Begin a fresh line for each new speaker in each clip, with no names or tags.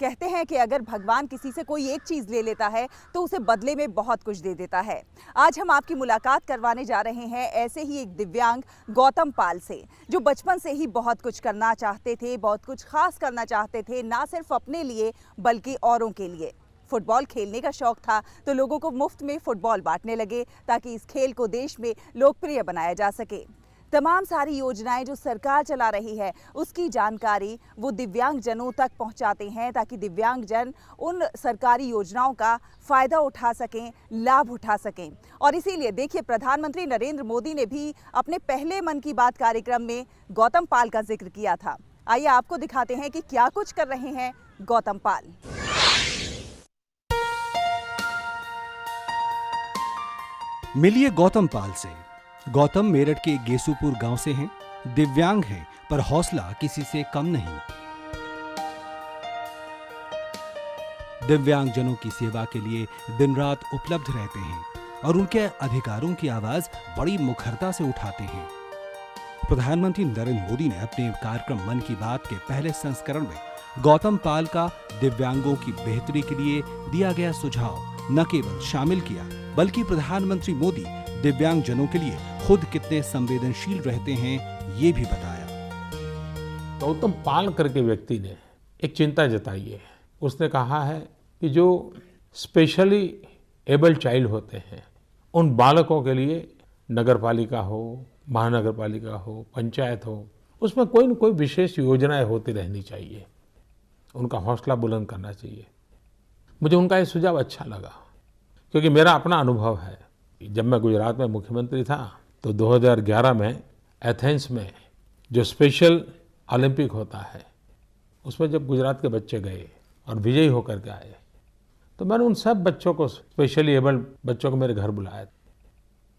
कहते हैं कि अगर भगवान किसी से कोई एक चीज़ ले लेता है तो उसे बदले में बहुत कुछ दे देता है। आज हम आपकी मुलाकात करवाने जा रहे हैं ऐसे ही एक दिव्यांग गौतम पाल से, जो बचपन से ही बहुत कुछ करना चाहते थे, बहुत कुछ खास करना चाहते थे, ना सिर्फ अपने लिए बल्कि औरों के लिए। फुटबॉल खेलने का शौक था तो लोगों को मुफ्त में फुटबॉल बांटने लगे ताकि इस खेल को देश में लोकप्रिय बनाया जा सके। तमाम सारी योजनाएं जो सरकार चला रही है उसकी जानकारी वो दिव्यांग जनों तक पहुंचाते हैं ताकि दिव्यांग जन उन सरकारी योजनाओं का फायदा उठा सकें, लाभ उठा सकें। और इसीलिए देखिए, प्रधानमंत्री नरेंद्र मोदी ने भी अपने पहले मन की बात कार्यक्रम में गौतम पाल का जिक्र किया था। आइए आपको दिखाते हैं कि क्या कुछ कर रहे हैं गौतम पाल।
मिलिए गौतम पाल से। गौतम मेरठ के गेसूपुर गांव से हैं, दिव्यांग हैं पर हौसला किसी से कम नहीं। दिव्यांग जनों की सेवा के लिए दिन रात उपलब्ध रहते हैं और उनके अधिकारों की आवाज बड़ी मुखरता से उठाते हैं। प्रधानमंत्री नरेंद्र मोदी ने अपने कार्यक्रम मन की बात के पहले संस्करण में गौतम पाल का दिव्यांगों की बेहतरी के लिए दिया गया सुझाव न केवल शामिल किया, बल्कि प्रधानमंत्री मोदी दिव्यांग जनों के लिए खुद कितने संवेदनशील रहते हैं ये भी बताया।
गौतम पाल करके व्यक्ति ने एक चिंता जताई है। उसने कहा है कि जो स्पेशली एबल्ड चाइल्ड होते हैं उन बालकों के लिए नगर पालिका हो, महानगर पालिका हो, पंचायत हो, उसमें कोई न कोई विशेष योजनाएं होती रहनी चाहिए। उनका हौसला बुलंद करना चाहिए। मुझे उनका ये सुझाव अच्छा लगा क्योंकि मेरा अपना अनुभव है। जब मैं गुजरात में मुख्यमंत्री था तो 2011 में एथेंस में जो स्पेशल ओलंपिक होता है उसमें जब गुजरात के बच्चे गए और विजयी होकर के आए तो मैंने उन सब बच्चों को, स्पेशली एबल्ड बच्चों को मेरे घर बुलाया।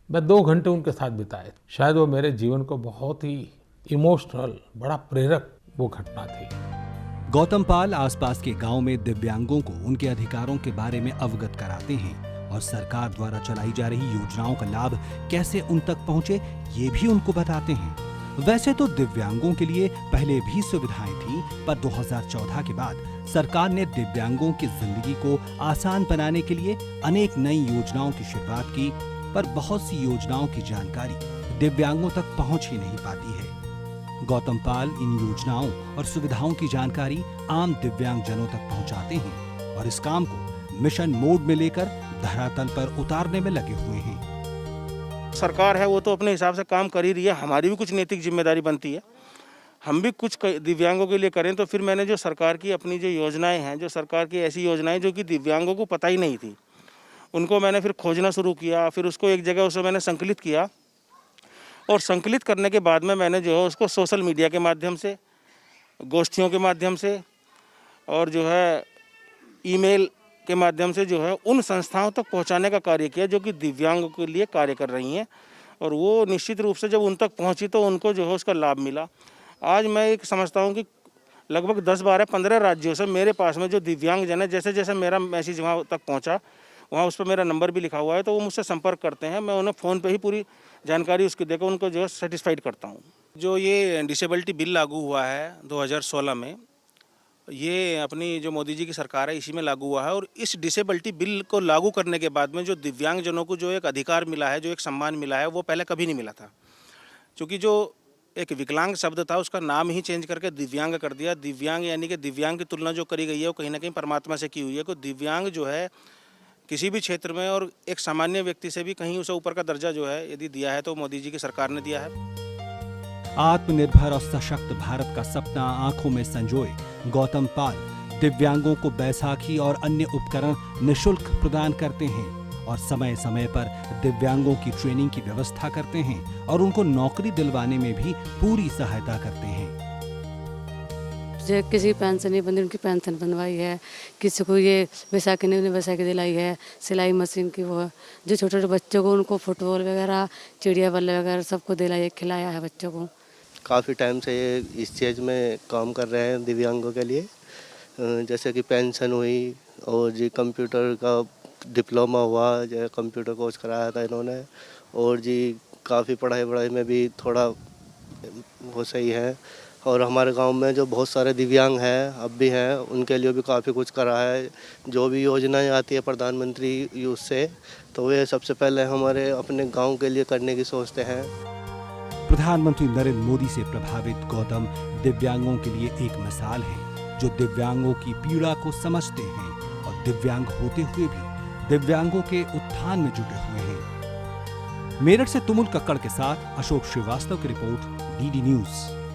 मैं 2 घंटे उनके साथ बिताए। शायद वो मेरे जीवन को बहुत ही इमोशनल, बड़ा प्रेरक वो घटना थी।
गौतम पाल आसपास के गांव में दिव्यांगों को उनके अधिकारों के बारे में अवगत कराते हैं और सरकार द्वारा चलाई जा रही योजनाओं का लाभ कैसे उन तक पहुंचे ये भी उनको बताते हैं। वैसे तो दिव्यांगों के लिए पहले भी सुविधाएं थी, पर 2014 के बाद सरकार ने दिव्यांगों की जिंदगी को आसान बनाने के लिए अनेक नई योजनाओं की शुरुआत की, पर बहुत सी योजनाओं की जानकारी दिव्यांगों तक पहुंच ही नहीं पाती है। गौतम पाल इन योजनाओं और सुविधाओं की जानकारी आम दिव्यांग जनों तक पहुंचाते हैं और इस काम को मिशन मोड में लेकर धरातल पर उतारने में लगे हुए हैं।
सरकार है वो तो अपने हिसाब से काम कर ही रही है, हमारी भी कुछ नैतिक जिम्मेदारी बनती है, हम भी कुछ दिव्यांगों के लिए करें। तो फिर मैंने जो सरकार की अपनी जो योजनाएं हैं, जो सरकार की ऐसी योजनाएं जो कि दिव्यांगों को पता ही नहीं थी, उनको मैंने फिर खोजना शुरू किया। फिर उसको एक जगह उसे मैंने संकलित किया और संकलित करने के बाद में मैंने जो है उसको सोशल मीडिया के माध्यम से, गोष्ठियों के माध्यम से और जो है ईमेल के माध्यम से जो है उन संस्थाओं तक पहुंचाने का कार्य किया जो कि दिव्यांगों के लिए कार्य कर रही हैं। और वो निश्चित रूप से जब उन तक पहुंची तो उनको जो है उसका लाभ मिला। आज मैं एक समझता हूं कि लगभग 10, 12, 15 राज्यों से मेरे पास में जो दिव्यांग जन है, जैसे जैसे मेरा मैसेज वहाँ तक पहुँचा, वहाँ उस पर मेरा नंबर भी लिखा हुआ है, तो वो मुझसे संपर्क करते हैं। मैं उन्हें फ़ोन पे ही पूरी जानकारी उसकी देकर उनको जो है सेटिस्फाइड करता हूँ। जो ये डिसेबिलिटी बिल लागू हुआ है 2016 में, ये अपनी जो मोदी जी की सरकार है इसी में लागू हुआ है। और इस डिसेबिलिटी बिल को लागू करने के बाद में जो दिव्यांग जनों को जो एक अधिकार मिला है, जो एक सम्मान मिला है, वो पहले कभी नहीं मिला था। क्योंकि जो एक विकलांग शब्द था उसका नाम ही चेंज करके दिव्यांग कर दिया। दिव्यांग यानी कि दिव्यांग की तुलना जो करी गई है वो कहीं ना कहीं परमात्मा से की हुई है। कि दिव्यांग जो है किसी भी क्षेत्र में और एक सामान्य व्यक्ति से भी कहीं उसे ऊपर का दर्जा जो है यदि दिया है तो मोदी जी की सरकार ने दिया है।
आत्मनिर्भर और सशक्त भारत का सपना आंखों में संजोए गौतम पाल दिव्यांगों को बैसाखी और अन्य उपकरण निःशुल्क प्रदान करते हैं और समय समय पर दिव्यांगों की ट्रेनिंग की व्यवस्था करते हैं और उनको नौकरी दिलवाने में भी पूरी सहायता करते हैं।
किसी पेंशन नहीं बनी, उनकी पेंशन बनवाई है। किसी को ये बैसाखी नहीं, उन्हें बैसाखी दिलाई है। सिलाई मशीन की वो जो छोटे छोटे बच्चों को उनको फुटबॉल वगैरह, चिड़िया बल्ले वगैरह सबको दिलाई, खिलाया है बच्चों को।
काफ़ी टाइम से ये इस चीज़ में काम कर रहे हैं दिव्यांगों के लिए, जैसे कि पेंशन हुई और जी कंप्यूटर का डिप्लोमा हुआ, जो कंप्यूटर कोर्स कराया था इन्होंने। और जी काफ़ी पढ़ाई में भी थोड़ा वो सही है। और हमारे गांव में जो बहुत सारे दिव्यांग हैं अब भी हैं, उनके लिए भी काफ़ी कुछ करा है। जो भी योजनाएं आती है प्रधानमंत्री यूथ से, तो वे सबसे पहले हमारे अपने गांव के लिए करने की सोचते हैं।
प्रधानमंत्री नरेंद्र मोदी से प्रभावित गौतम दिव्यांगों के लिए एक मिसाल है, जो दिव्यांगों की पीड़ा को समझते हैं और दिव्यांग होते हुए भी दिव्यांगों के उत्थान में जुटे हुए हैं। मेरठ से तुमुल कक्कड़ के साथ अशोक श्रीवास्तव की रिपोर्ट, डीडी न्यूज।